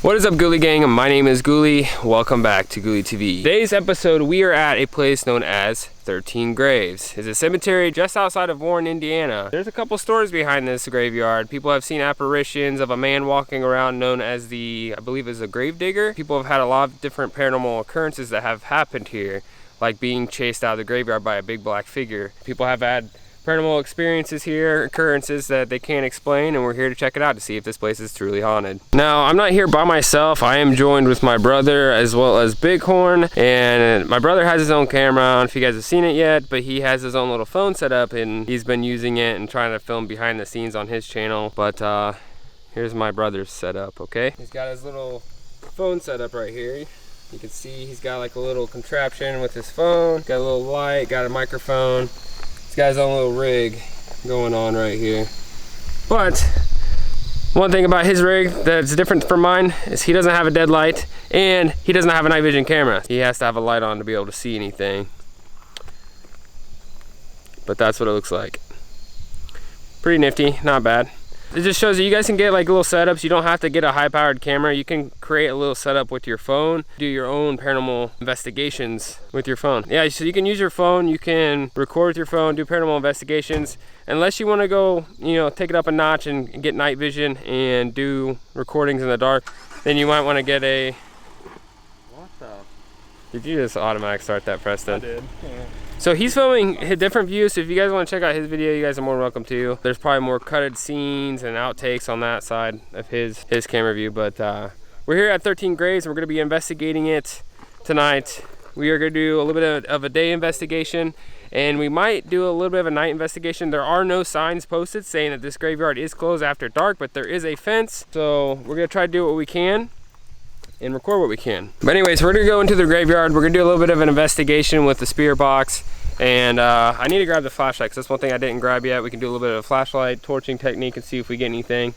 What is up, Ghouly gang? My name is Ghouly. Welcome back to GhoulyTV. Today's episode, we are at a place known as 13 Graves. It's a cemetery just outside of Warren, Indiana. There's a couple stories behind this graveyard. People have seen apparitions of a man walking around known as I believe is a grave digger. People have had a lot of different paranormal occurrences that have happened here, like being chased out of the graveyard by a big black figure. People have had paranormal experiences here, occurrences that they can't explain, and we're here to check it out to see if this place is truly haunted. Now, I'm not here by myself. I am joined with my brother as well as Bighorn, and my brother has his own camera. I don't know if you guys have seen it yet, but he has his own little phone set up, and he's been using it and trying to film behind the scenes on his channel. But here's my brother's setup, okay? He's got his little phone set up right here. You can see he's got like a little contraption with his phone, got a little light, got a microphone. He's got his own little rig going on right here. But one thing about his rig that's different from mine is he doesn't have a dead light and he doesn't have a night vision camera. He has to have a light on to be able to see anything. But that's what it looks like. Pretty nifty, not bad. It just shows that you guys can get like little setups. You don't have to get a high-powered camera. You can create a little setup with your phone, do your own paranormal investigations with your phone. Yeah, so you can use your phone, you can record with your phone, do paranormal investigations. Unless you want to go, you know, take it up a notch and get night vision and do recordings in the dark, then you might want to get a... What the? Did you just automatic start that, Preston? I did, yeah. So he's filming different views, so if you guys want to check out his video, you guys are more than welcome to. There's probably more cutted scenes and outtakes on that side of his camera view, but we're here at 13 Graves and we're going to be investigating it tonight. We are going to do a little bit of a day investigation, and we might do a little bit of a night investigation. There are no signs posted saying that this graveyard is closed after dark, but there is a fence, so we're going to try to do what we can and record what we can. But anyways, we're gonna go into the graveyard. We're gonna do a little bit of an investigation with the spirit box, and I need to grab the flashlight because that's one thing I didn't grab yet. We can do a little bit of a flashlight torching technique and see if we get anything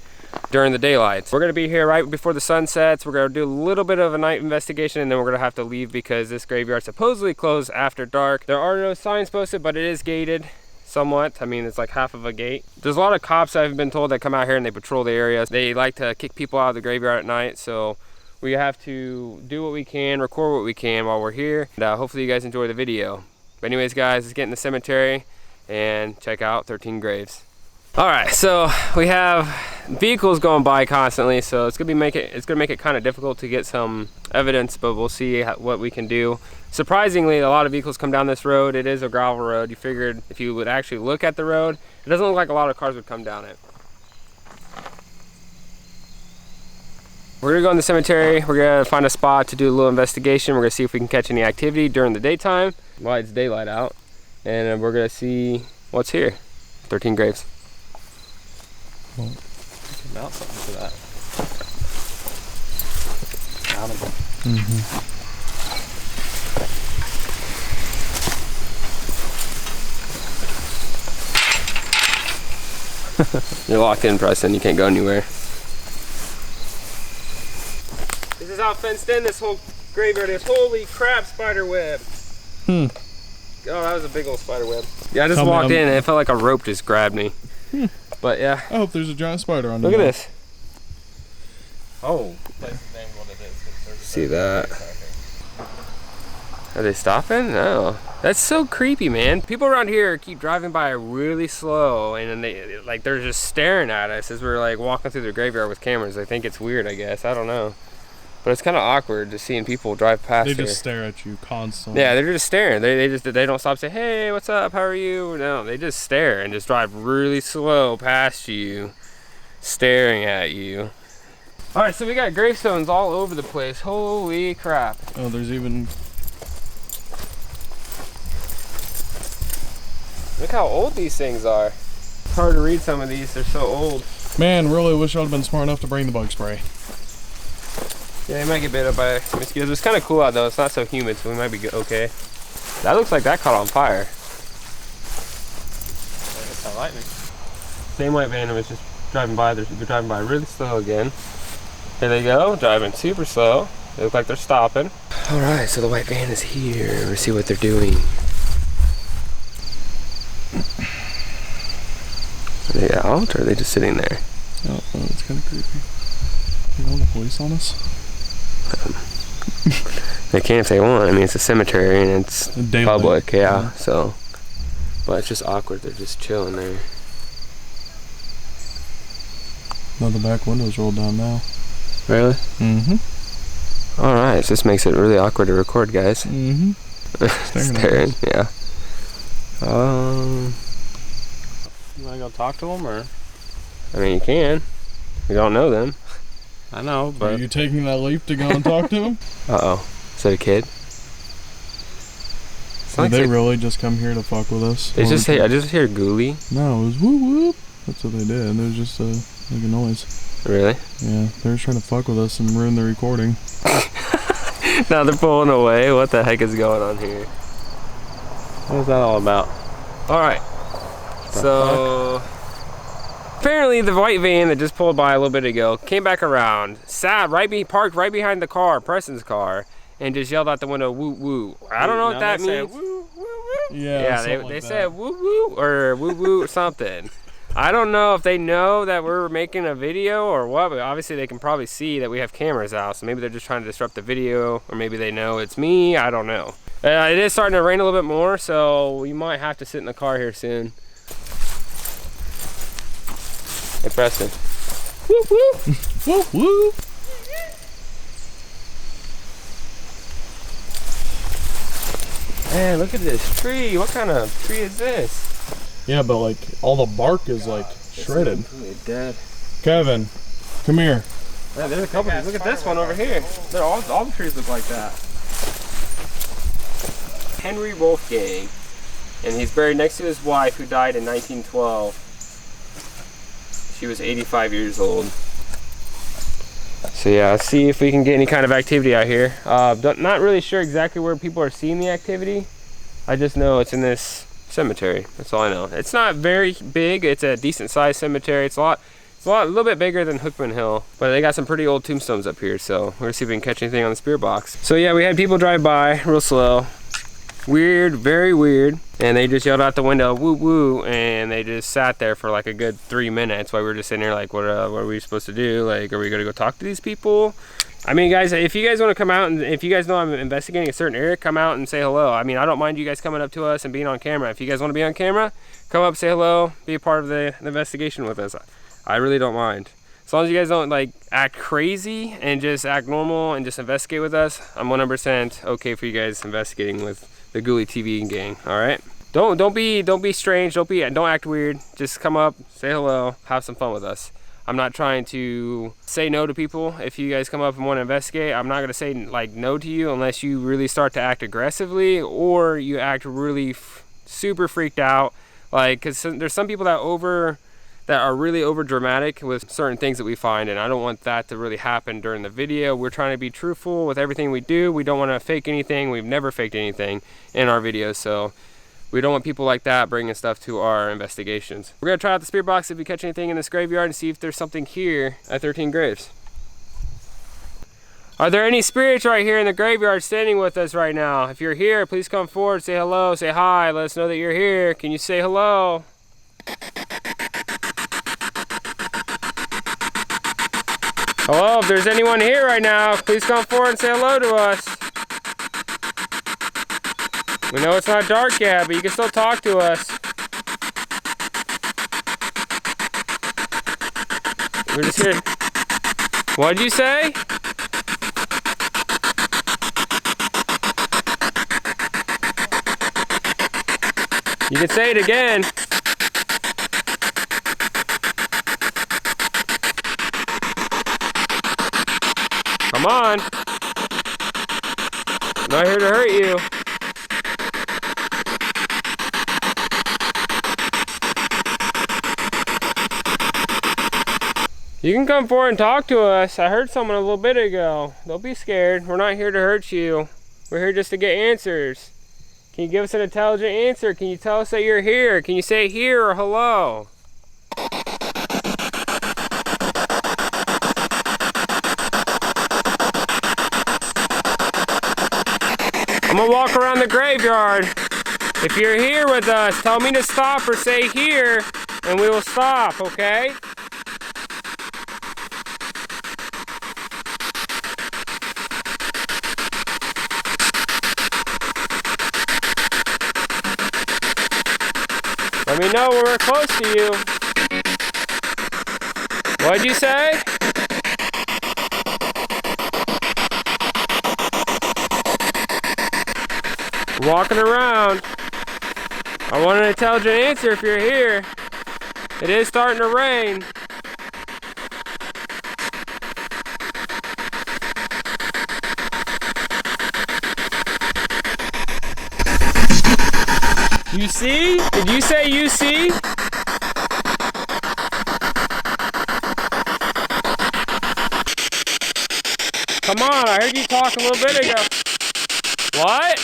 during the daylight. We're gonna be here right before the sun sets. We're gonna do a little bit of a night investigation, and then we're gonna have to leave because this graveyard supposedly closed after dark. There are no signs posted, but it is gated somewhat. I mean, it's like half of a gate. There's a lot of cops I've been told that come out here and they patrol the area. They like to kick people out of the graveyard at night, so we have to do what we can, record what we can while we're here, and hopefully you guys enjoy the video. But anyways, guys, let's get in the cemetery and check out 13 Graves. All right, so we have vehicles going by constantly, so it's gonna make it kind of difficult to get some evidence, but we'll see what we can do. Surprisingly, a lot of vehicles come down this road. It is a gravel road. You figured if you would actually look at the road, it doesn't look like a lot of cars would come down it. We're gonna go in the cemetery. We're gonna find a spot to do a little investigation. We're gonna see if we can catch any activity during the daytime while it's daylight out, and we're gonna see what's here. 13 Graves. Well, you can mount something for that. Mountable. You're locked in, Preston. You can't go anywhere. This is how fenced in this whole graveyard is. Holy crap, spider web. Oh, that was a big old spider web. Yeah, I just walked in and it felt like a rope just grabbed me. But yeah. I hope there's a giant spider on there. Look at this. Oh. See that? Are they stopping? No. That's so creepy, man. People around here keep driving by really slow, and then they're just staring at us as we're like walking through the graveyard with cameras. They think it's weird, I guess. I don't know. But it's kind of awkward just seeing people drive past. They just stare at you constantly. Yeah, they're just staring. They don't stop and say, "Hey, what's up? How are you?" No, they just stare and just drive really slow past you, staring at you. All right, so we got gravestones all over the place. Holy crap! Oh, there's even. Look how old these things are. It's hard to read some of these. They're so old. Man, really wish I'd been smart enough to bring the bug spray. Yeah, you might get bit up by mosquitoes. It's kind of cool out though. It's not so humid, so we might be okay. That looks like that caught on fire. That's how lightning. Same white van was just driving by. They're driving by really slow again. Here they go, driving super slow. They look like they're stopping. All right, so the white van is here. Let's see what they're doing. Are they out or are they just sitting there? Oh, that's kind of creepy. You want the police on us? They can if they want. I mean, it's a cemetery and it's Daylight. public, yeah, so. But it's just awkward. They're just chilling there. No, the back window's rolled down now. Really? Mm-hmm. Alright, so this makes it really awkward to record, guys. Mm-hmm. Staring, yeah. You wanna go talk to them, or? I mean, you can. We don't know them. I know, but- Are you taking that leap to go and talk to them? Uh-oh. Is that a kid? Did they really just come here to fuck with us? They just say, I just hear Ghouly. No, it was whoop whoop. That's what they did. There was just like a noise. Really? Yeah, they were trying to fuck with us and ruin the recording. Now they're pulling away. What the heck is going on here? What was that all about? Alright. So apparently the white van that just pulled by a little bit ago came back around, sat parked right behind the car, Preston's car, and just yelled out the window, woo woo. I don't know what that means. Woo, woo, woo. Yeah, they they said woo woo or woo woo or something. I don't know if they know that we're making a video or what, but obviously they can probably see that we have cameras out, so maybe they're just trying to disrupt the video, or maybe they know it's me, I don't know. It is starting to rain a little bit more, so we might have to sit in the car here soon. Hey Preston. Woo woo! Woo woo! Man, look at this tree. What kind of tree is this? Yeah, but like all the bark is like shredded. It's dead. Kevin, come here. Yeah, there's a couple. Look at this one over here. They're all the trees look like that. Henry Wolfgang, and he's buried next to his wife, who died in 1912. She was 85 years old. So yeah, let's see if we can get any kind of activity out here. Not really sure exactly where people are seeing the activity. I just know it's in this cemetery. That's all I know. It's not very big. It's a decent sized cemetery. It's a little bit bigger than Hookman Hill, but they got some pretty old tombstones up here. So we're gonna see if we can catch anything on the spirit box. So yeah, we had people drive by real slow. Weird, very weird. And they just yelled out the window, woo woo, and they just sat there for like a good 3 minutes while we were just sitting there like, what are we supposed to do? Like, are we gonna go talk to these people? I mean, guys, if you guys want to come out, and if you guys know I'm investigating a certain area, come out and say hello. I mean, I don't mind you guys coming up to us and being on camera. If you guys want to be on camera, come up, say hello, be a part of the investigation with us. I really don't mind. As long as you guys don't like act crazy and just act normal and just investigate with us, I'm 100% okay for you guys investigating with the GhoulyTV gang. All right. Don't be strange. Don't act weird. Just come up, say hello, have some fun with us. I'm not trying to say no to people. If you guys come up and want to investigate, I'm not gonna say like no to you unless you really start to act aggressively or you act really super freaked out. Like, cause there's some people that are really over dramatic with certain things that we find, and I don't want that to really happen during the video. We're trying to be truthful with everything we do. We don't want to fake anything. We've never faked anything in our videos, so we don't want people like that bringing stuff to our investigations. We're gonna try out the spirit box if we catch anything in this graveyard and see if there's something here at 13 Graves. Are there any spirits right here in the graveyard standing with us right now? If you're here, please come forward, say hello, say hi, let us know that you're here. Can you say hello? Hello, if there's anyone here right now, please come forward and say hello to us. We know it's not dark yet, but you can still talk to us. We're just here. What did you say? You can say it again. Come on. I'm not here to hurt you. You can come forward and talk to us. I heard someone a little bit ago. Don't be scared. We're not here to hurt you. We're here just to get answers. Can you give us an intelligent answer? Can you tell us that you're here? Can you say here or hello? I'm gonna walk around the graveyard. If you're here with us, tell me to stop or say here, and we will stop, okay? Let me know when we're close to you. What'd you say? Walking around. I want an intelligent answer if you're here. It is starting to rain. You see? Did you say you see? Come on, I heard you talk a little bit ago. What?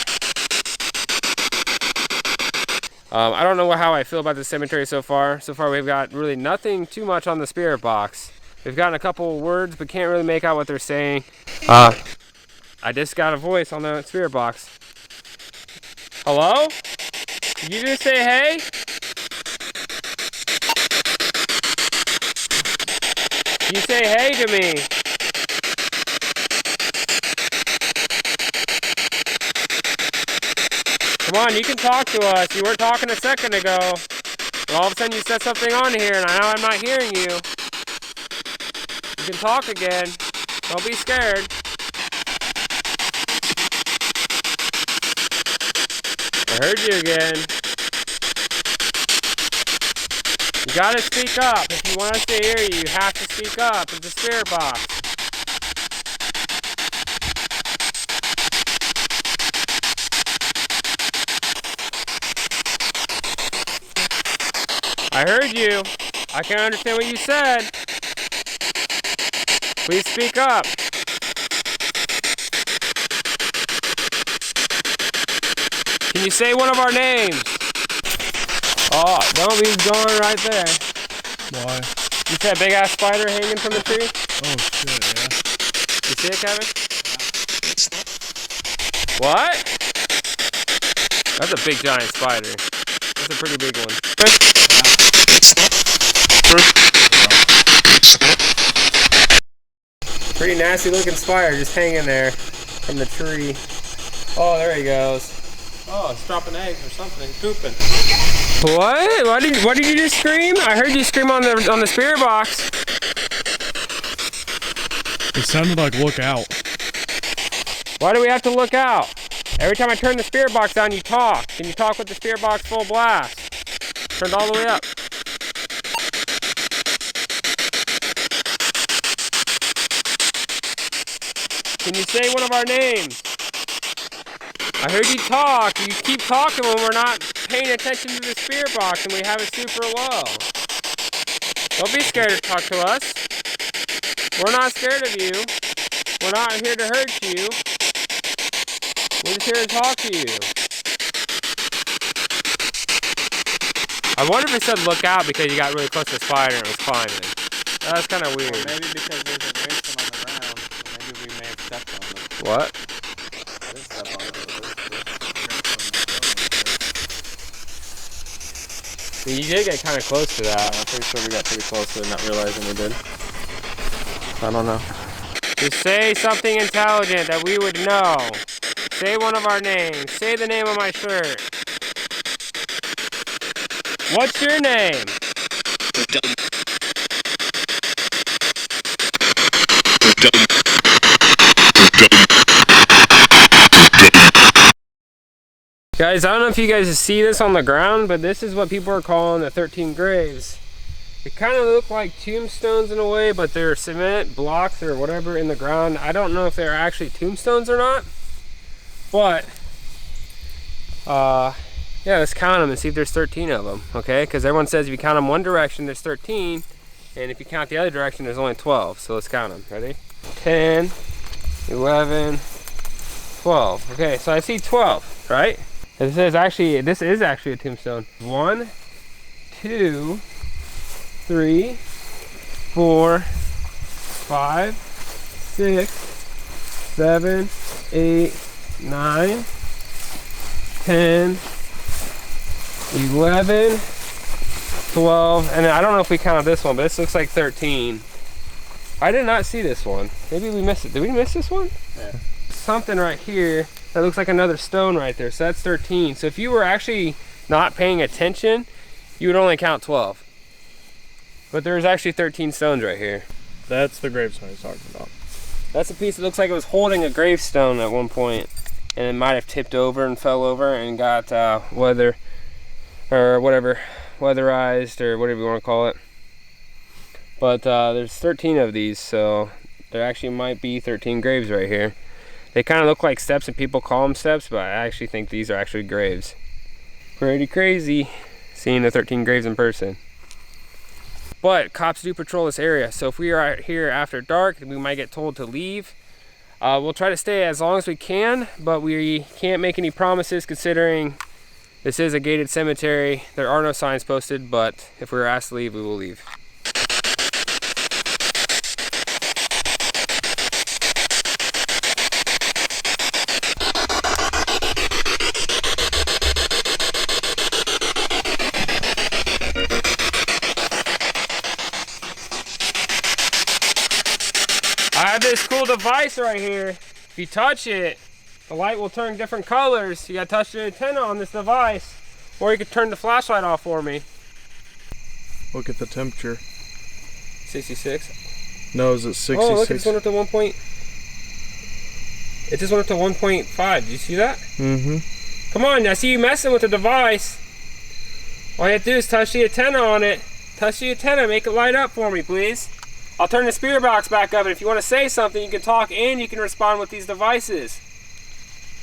I don't know how I feel about the cemetery so far. So far we've got really nothing too much on the spirit box. We've gotten a couple words but can't really make out what they're saying. I just got a voice on the spirit box. Hello? Did you just say hey? You say hey to me. Come on, you can talk to us. You weren't talking a second ago. Well, all of a sudden you said something on here and I know I'm not hearing you. You can talk again. Don't be scared. I heard you again. You gotta speak up. If you want us to hear you, you have to speak up. It's a spirit box. I heard you. I can't understand what you said. Please speak up. Can you say one of our names? Oh, don't be going right there. Why? You see that big ass spider hanging from the tree? Oh shit, yeah. You see it, Kevin? What? That's a big giant spider. That's a pretty big one. Pretty nasty looking spider just hanging there from the tree. Oh, there he goes. Oh, it's dropping eggs or something, pooping. What? What did you just scream? I heard you scream on the spirit box. It sounded like look out. Why do we have to look out? Every time I turn the spirit box down, you talk. Can you talk with the spirit box full blast? Turned all the way up. Can you say one of our names? I heard you talk. You keep talking when we're not paying attention to the spirit box and we have it super low. Don't be scared to talk to us. We're not scared of you. We're not here to hurt you. We're just here to talk to you. I wonder if it said look out because you got really close to the spider and it was climbing. That's kind of weird. Or maybe because there's a raisin on the ground. Maybe we may have stepped on it. What? I didn't step on it. You did get kind of close to that. I'm pretty sure we got pretty close to it, not realizing we did. I don't know. Just say something intelligent that we would know. Say one of our names. Say the name of my shirt. What's your name? Guys, I don't know if you guys see this on the ground, but this is what people are calling the 13 graves. They kind of look like tombstones in a way, but they're cement blocks or whatever in the ground. I don't know if they're actually tombstones or not, but yeah, let's count them and see if there's 13 of them, okay? Because everyone says if you count them one direction, there's 13, and if you count the other direction, there's only 12. So let's count them. Ready? 10, 11, 12. Okay, so I see 12, right? This is actually a tombstone. 1, 2, 3, 4, 5, 6, 7, 8, 9, 10, 11, 12, and I don't know if we counted this one, but this looks like 13. I did not see this one. Maybe we missed it. Did we miss this one? Yeah. Something right here that looks like another stone right there. So that's 13. So if you were actually not paying attention, you would only count 12. But there's actually 13 stones right here. That's the gravestone he's talking about. That's a piece that looks like it was holding a gravestone at one point, and it might have tipped over and fell over and got weatherized or whatever you want to call it. But there's 13 of these, so there actually might be 13 graves right here. They kind of look like steps, and people call them steps, but I actually think these are actually graves. Pretty crazy seeing the 13 graves in person. But cops do patrol this area, so if we are out here after dark, we might get told to leave. We'll try to stay as long as we can, but we can't make any promises considering this is a gated cemetery. There are no signs posted, but if we were asked to leave, we will leave. I have this cool device right here. If you touch it, the light will turn different colors. You gotta touch the antenna on this device, or you could turn the flashlight off for me. Look at the temperature. 66. No, is it 66? Oh, look, it just went up to 1 point. It just went up to 1.5. Did you see that? Mm-hmm. Come on, I see you messing with the device. All you have to do is touch the antenna on it. Touch the antenna, make it light up for me, please. I'll turn the spirit box back up, and if you want to say something, you can talk and you can respond with these devices.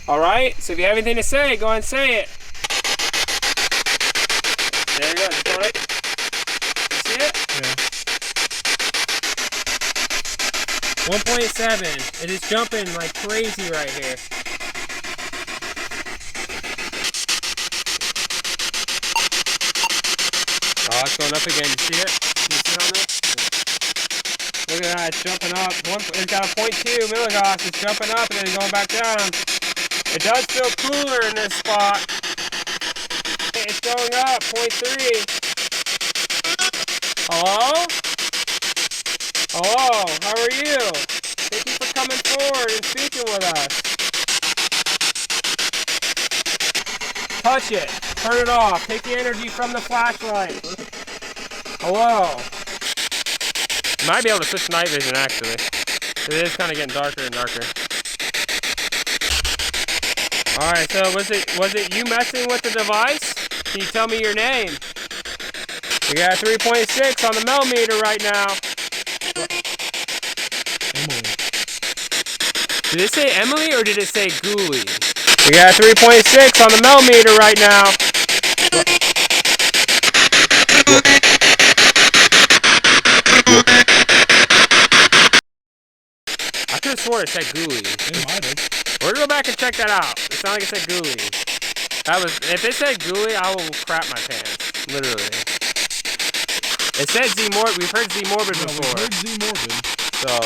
Alright? So if you have anything to say, go ahead and say it. There you go. Just on it. You see it? Yeah. 1.7. It is jumping like crazy right here. Oh, it's going up again. You see it? Can you see it on there? Look at that, it's jumping up. It's got a 0.2 milligauss. It's jumping up and then going back down. It does feel cooler in this spot. It's going up, 0.3. Hello? Hello, how are you? Thank you for coming forward and speaking with us. Touch it, turn it off. Take the energy from the flashlight. Hello. You might be able to switch to night vision actually. It is kind of getting darker and darker. Alright, so was it you messing with the device? Can you tell me your name? We got 3.6 on the millimeter right now. Emily. Did it say Emily or did it say Ghouly? We got 3.6 on the millimeter right now. I could have sworn it said Ghouly. It might have. We're gonna go back and check that out. It sounded like it said Ghouly. If it said Ghouly, I will crap my pants. Literally. It said Z-Morbid. We've heard Z-Morbid before. We've heard Z-Morbid. So.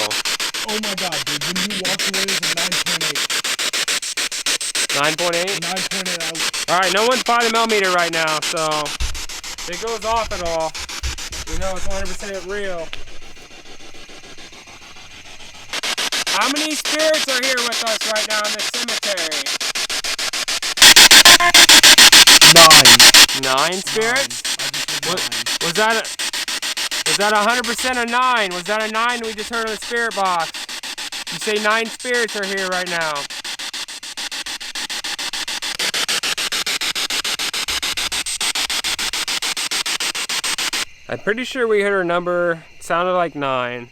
Oh my god, dude. When you walked away, it was a 9.8? 9.8. 9.8. Alright, no one's by the millimeter right now, so if it goes off at all, we know it's 100% real. How many spirits are here with us right now in this cemetery? 9. 9 spirits? 9. Was that 100% a 9? Was that a 9 we just heard on the spirit box? You say 9 spirits are here right now. I'm pretty sure we heard a number, sounded like 9.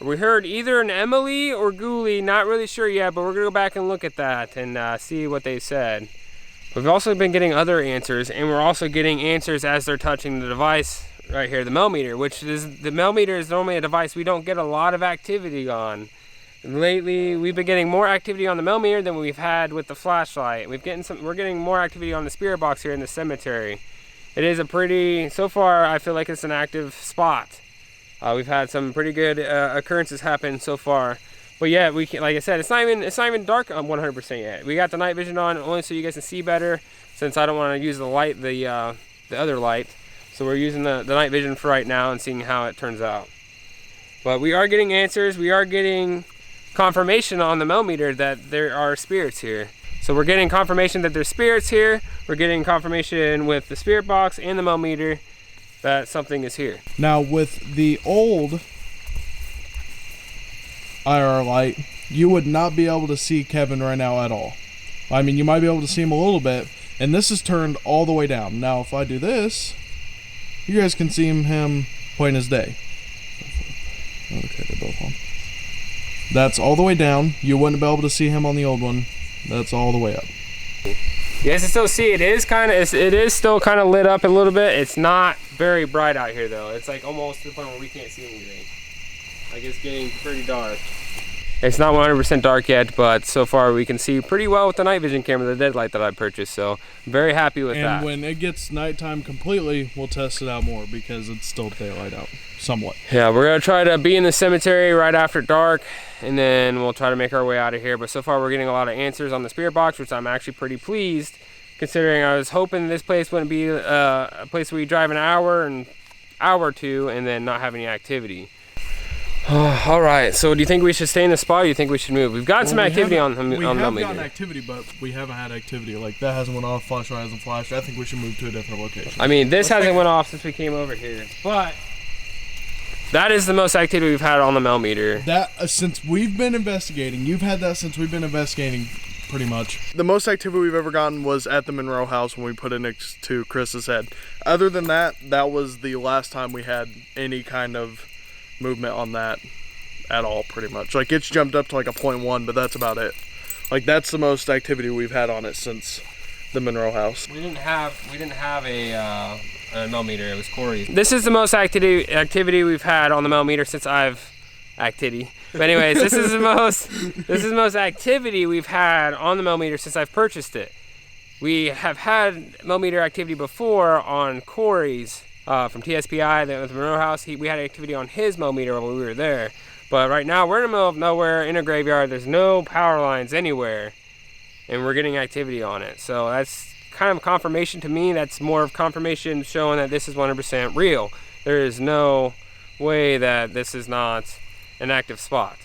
We heard either an Emily or Ghouly, not really sure yet, but we're going to go back and look at that and see what they said. We've also been getting other answers, and we're also getting answers as they're touching the device right here, the millimeter, which is, the millimeter is normally a device we don't get a lot of activity on. Lately, we've been getting more activity on the millimeter than we've had with the flashlight. We're getting more activity on the spirit box here in the cemetery. It is a pretty, so far I feel like it's an active spot. We've had some pretty good occurrences happen so far. But yeah, we can, like I said, it's not even dark 100% yet. We got the night vision on only so you guys can see better, since I don't want to use the light, the other light. So we're using the night vision for right now and seeing how it turns out. But we are getting answers. We are getting confirmation on the millimeter that there are spirits here. So we're getting confirmation that there's spirits here. We're getting confirmation with the spirit box and the millimeter. that something is here. Now with the old IR light, you would not be able to see Kevin right now at all. I mean, you might be able to see him a little bit, and this is turned all the way down. Now if I do this, you guys can see him plain as day. Okay, they're both on. That's all the way down. You wouldn't be able to see him on the old one. That's all the way up. You guys can still see it is still kind of lit up a little bit. It's not very bright out here though. It's like almost to the point where we can't see anything. Like it's getting pretty dark. It's not 100% dark yet, but so far we can see pretty well with the night vision camera, the deadlight that I purchased. So I'm very happy with that. And when it gets nighttime completely, we'll test it out more because it's still daylight out somewhat. Yeah, we're gonna try to be in the cemetery right after dark, and then we'll try to make our way out of here. But so far we're getting a lot of answers on the spirit box, which I'm actually pretty pleased, considering I was hoping this place wouldn't be a place where you drive an hour or two and then not have any activity. All right, so do you think we should stay in the spot, or do you think we should move? We've gotten some activity on the We have millimeter. gotten activity, but we haven't had activity. Like, that hasn't went off, flashlight hasn't flashed. I think we should move to a different location. I mean, this hasn't went off since we came over here, but that is the most activity we've had on the millimeter. That, since we've been investigating, you've had that since we've been investigating, pretty much. The most activity we've ever gotten was at the Monroe house when we put it next to Chris's head. Other than that, that was the last time we had any kind of movement on that at all, pretty much. Like, it's jumped up to like a 0.1, but that's about it. Like, that's the most activity we've had on it since the Monroe house. We didn't have a millimeter. It was Corey's. This is the most activity we've had on the millimeter since I've activity. But anyways, this is the most activity we've had on the millimeter since I've purchased it. We have had millimeter activity before on Corey's from TSPI, the Monroe house. We had activity on his millimeter while we were there. But right now we're in the middle of nowhere in a graveyard. There's no power lines anywhere, and we're getting activity on it. So that's kind of confirmation to me. That's more of confirmation showing that this is 100% real. There is no way that this is not an active spot.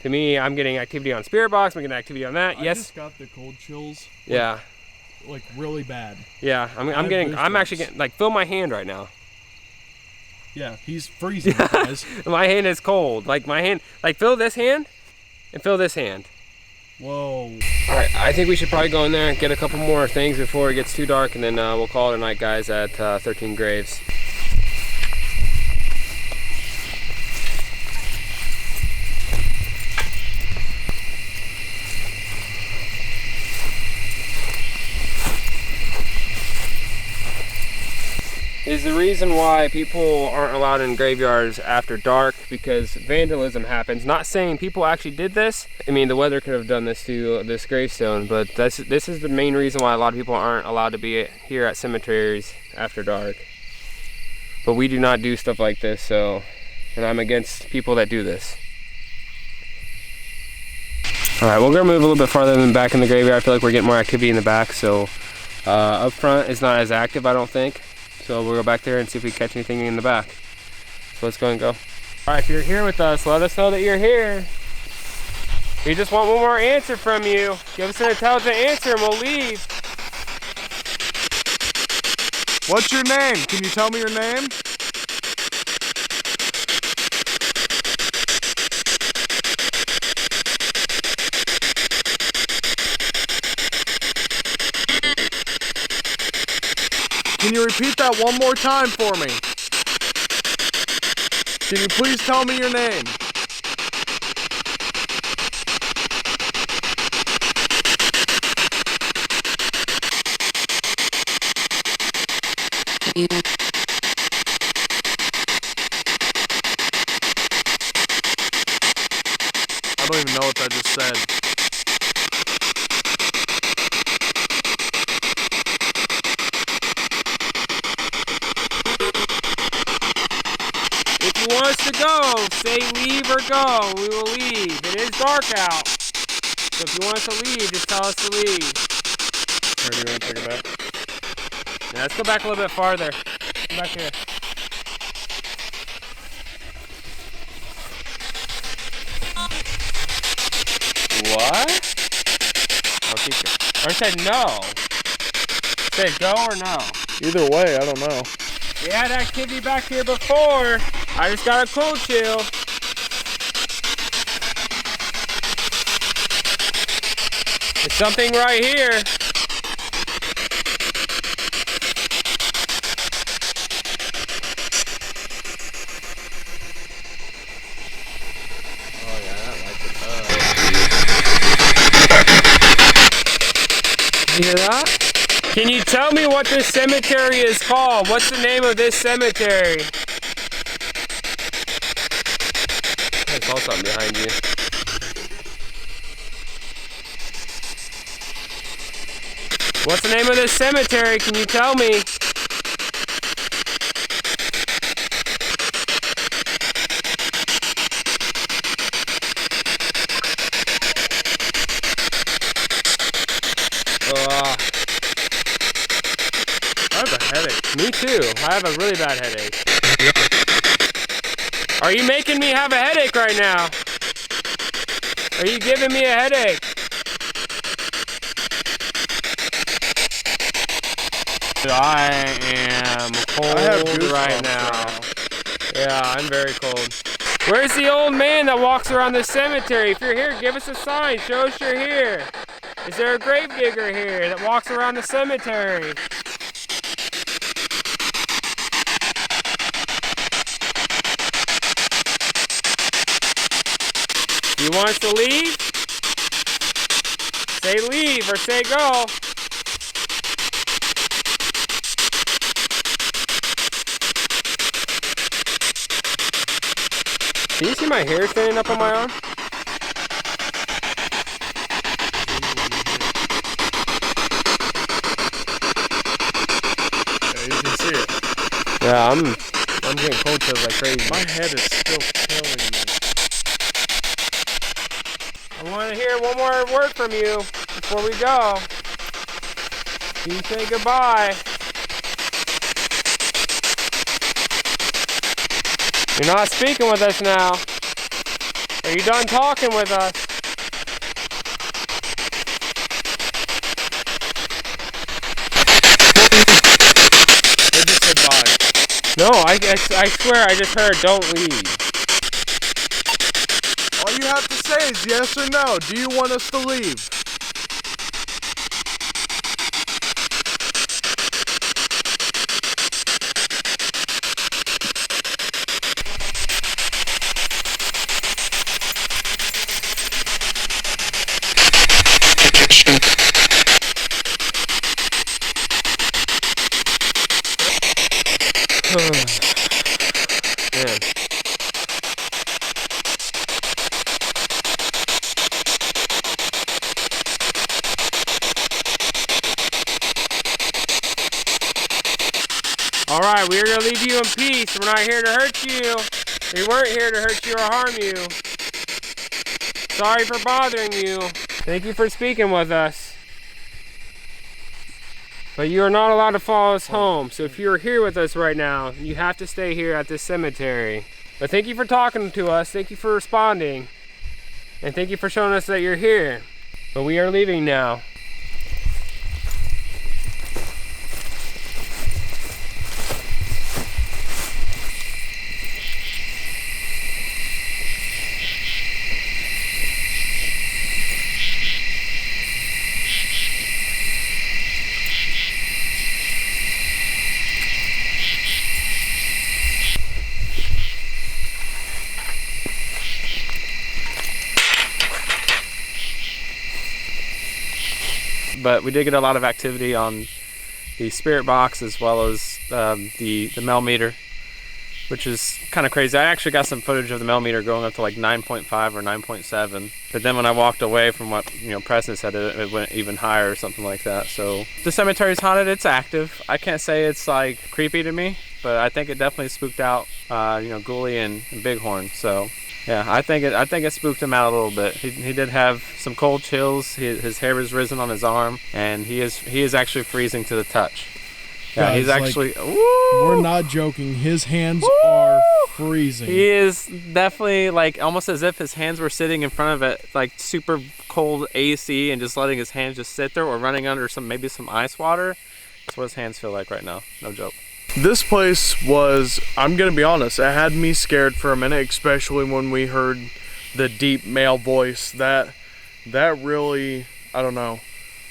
To me, I'm getting activity on Spirit Box. I'm getting activity on that. Yes. I just got the cold chills. Yeah. Like really bad. Yeah. I'm actually getting, like, feel my hand right now. Yeah, he's freezing, guys. My hand is cold. Like, my hand, like, feel this hand and feel this hand. Whoa. All right, I think we should probably go in there and get a couple more things before it gets too dark, and then we'll call it a night, guys, at 13 Graves. Is the reason why people aren't allowed in graveyards after dark, because vandalism happens. Not saying people actually did this. I mean, the weather could have done this to this gravestone, but this is the main reason why a lot of people aren't allowed to be here at cemeteries after dark. But we do not do stuff like this, so, and I'm against people that do this. All right, we're gonna move a little bit farther than back in the graveyard. I feel like we're getting more activity in the back, so up front is not as active, I don't think. So we'll go back there and see if we catch anything in the back. So let's go and go. All right, if you're here with us, let us know that you're here. We just want one more answer from you. Give us an intelligent answer and we'll leave. What's your name? Can you tell me your name? Can you repeat that one more time for me? Can you please tell me your name? I don't even know what that just said. Want us to go, say leave or go. We will leave. It is dark out, so if you want us to leave, just tell us to leave. Or do you want to take it back? Yeah, let's go back a little bit farther. Come back here. What? Oh, keep going. Or said no. Say go or no. Either way, I don't know. We had activity back here before. I just got a cold chill. There's something right here. Oh yeah, that lights it up. You hear that? Can you tell me what this cemetery is called? What's the name of this cemetery? I saw something behind you. What's the name of this cemetery? Can you tell me? I have a headache. Me too. I have a really bad headache. Are you making me have a headache right now? Are you giving me a headache? I am cold right now. Yeah, I'm very cold. Where's the old man that walks around the cemetery? If you're here, give us a sign. Show us you're here. Is there a grave digger here that walks around the cemetery? You want us to leave? Say leave or say go. Can you see my hair standing up on my arm? Yeah, you can see it. Yeah, I'm getting cold chills like crazy. My head is still killing me. I want to hear one more word from you before we go. Can you say goodbye? You're not speaking with us now. Are you done talking with us? They just said bye. No, I swear I just heard don't leave. All you have to say is yes or no. Do you want us to leave? Man. Alright, we're going to leave you in peace. We're not here to hurt you. We weren't here to hurt you or harm you. Sorry for bothering you. Thank you for speaking with us. But you are not allowed to follow us home. So if you're here with us right now, you have to stay here at this cemetery. But thank you for talking to us. Thank you for responding. And thank you for showing us that you're here. But we are leaving now. But we did get a lot of activity on the spirit box as well as the mail meter, which is kind of crazy. I actually got some footage of the mail meter going up to like 9.5 or 9.7, but then when I walked away from what Preston said, it went even higher or something like that. So the cemetery's haunted. It's active. I can't say it's like creepy to me, but I think it definitely spooked out Ghouly and Bighorn. So yeah, I think it spooked him out a little bit. He did have some cold chills. His hair was risen on his arm, and he is actually freezing to the touch. Yeah, Guys, he's actually. like, woo! We're not joking. His hands are freezing. He is definitely like almost as if his hands were sitting in front of it, like super cold AC, and just letting his hands just sit there, or running under maybe some ice water. That's what his hands feel like right now. No joke. This place was, I'm gonna be honest, it had me scared for a minute, especially when we heard the deep male voice. That really, I don't know,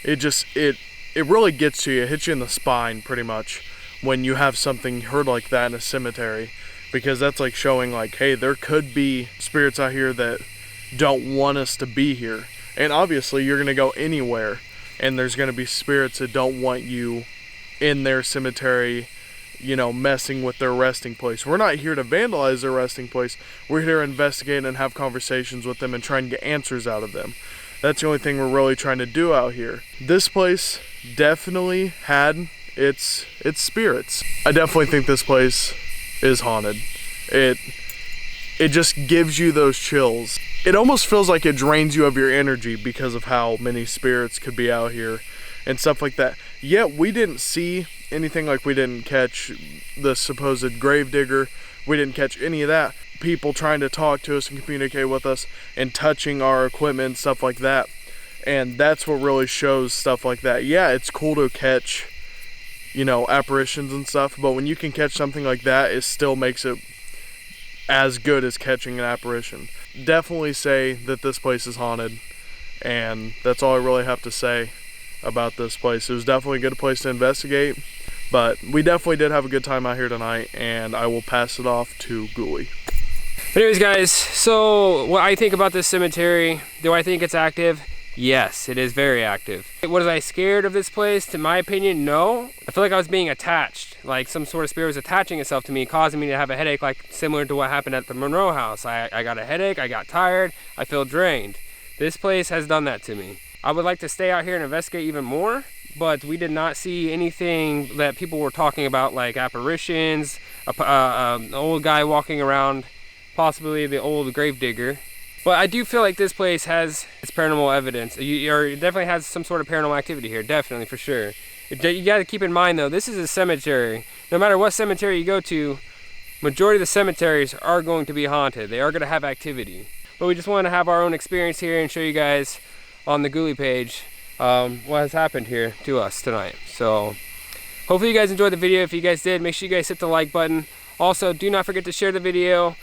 it really gets to you. It hits you in the spine pretty much when you have something heard like that in a cemetery, because that's like showing like, hey, there could be spirits out here that don't want us to be here. And obviously you're gonna go anywhere and there's gonna be spirits that don't want you in their cemetery, you know, messing with their resting place. We're not here to vandalize their resting place. We're here to investigate and have conversations with them and try and get answers out of them. That's the only thing we're really trying to do out here. This place definitely had its spirits. I definitely think this place is haunted. It just gives you those chills. It almost feels like it drains you of your energy because of how many spirits could be out here and stuff like that. Yet we didn't see anything, like we didn't catch the supposed grave digger. We didn't catch any of that. People trying to talk to us and communicate with us and touching our equipment and stuff like that. And that's what really shows stuff like that. Yeah, it's cool to catch, you know, apparitions and stuff, but when you can catch something like that, it still makes it as good as catching an apparition. Definitely say that this place is haunted, and that's all I really have to say about this place. It was definitely a good place to investigate, but we definitely did have a good time out here tonight, and I will pass it off to Ghouly. Anyways, guys, so what I think about this cemetery, do I think it's active? Yes, it is very active. Was I scared of this place? To my opinion, no. I feel like I was being attached, like some sort of spirit was attaching itself to me, causing me to have a headache, like similar to what happened at the Monroe house. I got a headache, I got tired, I feel drained. This place has done that to me. I would like to stay out here and investigate even more, but we did not see anything that people were talking about, like apparitions, an old guy walking around, possibly the old grave digger. But I do feel like this place has its paranormal evidence. It definitely has some sort of paranormal activity here, definitely, for sure. You got to keep in mind, though, this is a cemetery. No matter what cemetery you go to, majority of the cemeteries are going to be haunted. They are going to have activity. But we just want to have our own experience here and show you guys on the Ghouly page what has happened here to us tonight. So hopefully you guys enjoyed the video. If you guys did, make sure you guys hit the like button. Also, do not forget to share the video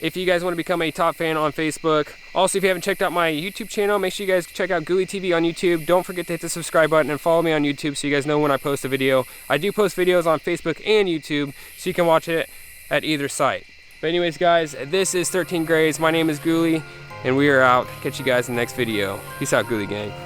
if you guys want to become a top fan on Facebook. Also, if you haven't checked out my YouTube channel, make sure you guys check out GhoulyTV on YouTube. Don't forget to hit the subscribe button and follow me on YouTube so you guys know when I post a video. I do post videos on Facebook and YouTube, so you can watch it at either site. But anyways, guys, this is 13 Graves. My name is Ghouly, and we are out. Catch you guys in the next video. Peace out, Ghouly gang.